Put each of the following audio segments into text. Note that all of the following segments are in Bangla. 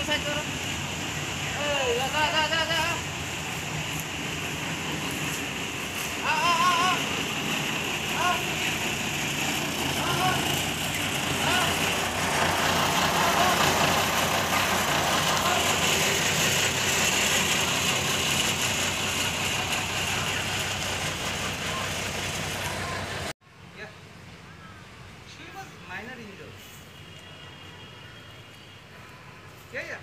Minor injury. Yeah.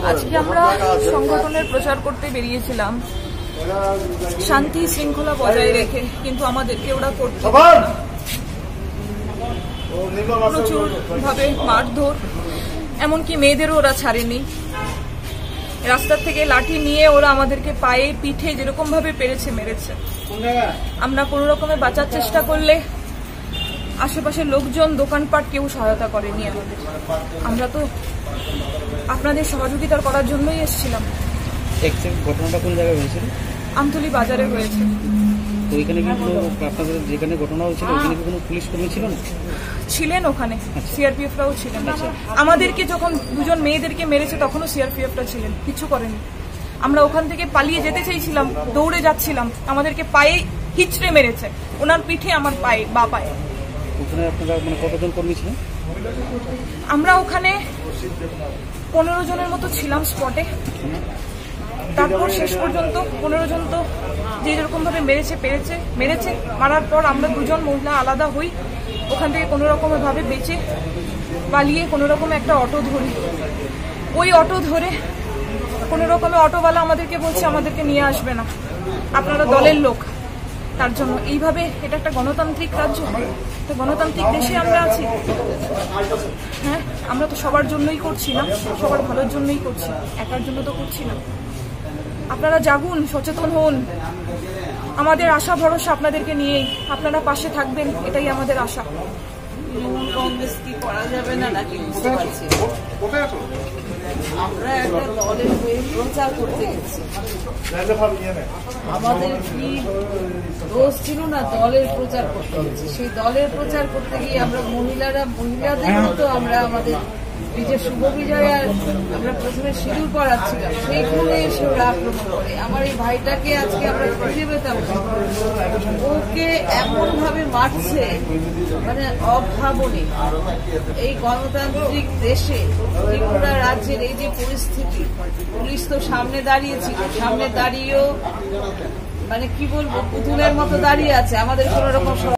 আজকে আমরা সংগঠনের প্রচার করতে বেরিয়েছিলাম শান্তি শৃঙ্খলা বজায় রেখে, কিন্তু আমাদেরকে ওরা করতে প্রচুর ভাবে মারধর, এমনকি মেয়েদেরও ওরা ছাড়েনি। রাস্তার থেকে লাঠি নিয়ে ওরা আমাদেরকে পায়ে পিঠে যেরকম ভাবে পেরেছে মেরেছে। আমরা কোনো রকমে বাঁচার চেষ্টা করলে আশেপাশের লোকজন দোকানপাট কেউ সহায়তা করেনি আমাদের। আমরা তো আপনাদের সহযোগিতা করার জন্যই এসেছিলাম। ঘটনাটা কোন জায়গায় হয়েছিল? আমতলী বাজারে হয়েছে। তো ওইখানে কিন্তু আপনাদের যেখানে ঘটনা হয়েছিল ওখানে কি কোনো পুলিশ কর্মী ছিল না? ছিলেন ওখানে, সিআরপিএফরাও ছিলেন। আমাদেরকে যখন দুজন মেয়েদেরকে মেরেছে তখনও সিআরপিএফরা ছিলেন, কিছু করেনি। আমরা ওখান থেকে পালিয়ে যেতে চাইছিলাম, দৌড়ে যাচ্ছিলাম, আমাদেরকে পায়ে হিচড়ে মেরেছে, ওনার পিঠে আমার পায়ে, বা পায়ে। ওখানে আপনারা মানে কতজন কর্মী ছিলেন? আমরা ওখানে 15 জনের মতো ছিলাম স্পটে। তারপর শেষ পর্যন্ত 15 জন তো যে যেরকম ভাবে মেরেছে। মারার পর আমরা দুজন মহিলা আলাদা হই, ওখান থেকে কোনো রকম ভাবে বেঁচে পালিয়ে কোনো রকম একটা অটো ধরি। ওই অটো ধরে কোনো রকমে অটোওয়ালা আমাদেরকে বলছে আমাদেরকে নিয়ে আসবে না, আপনারা দলের লোক। তার জন্য এইভাবে, এটা একটা গণতান্ত্রিক রাজ্য, তো গণতান্ত্রিক দেশে আমরা আছি। হ্যাঁ, আমরা তো সবার জন্যই করছি না, সবার ভালোর জন্যই করছি, একার জন্য তো করছি না। আপনারা জাগুন, সচেতন হন। আমাদের আশা ভরসা আপনাদেরকে নিয়েই, আপনারা পাশে থাকবেন, এটাই আমাদের আশা। কংগ্রেস কি করা যাবে না নাকি বুঝতে পারছি। আমরা একটা দলের হয়ে প্রচার করতে গেছি, আমাদের কি দোষ ছিল না? দলের প্রচার করতে গেছি। সেই দলের প্রচার করতে গিয়ে আমরা মহিলাদের মতো আমরা আমাদের বিজয় শুভ বিজয় আর আমরা প্রথমে সিঁদুর পরাচ্ছিলাম, সেইখানে এসে ওরা আক্রমণ করে। আমার এই ভাইটাকে আজকে আমরা খুঁজে পেতাম, ওকে এমন ভাবে মারছে, মানে অভাবনীয়। এই গণতান্ত্রিক দেশে ত্রিপুরা রাজ্যের এই যে পরিস্থিতি, পুলিশ তো সামনে দাঁড়িয়েছিল, সামনে দাঁড়িয়েও মানে কি বলবো, পুতুলের মতো দাঁড়িয়ে আছে, আমাদের কোন রকম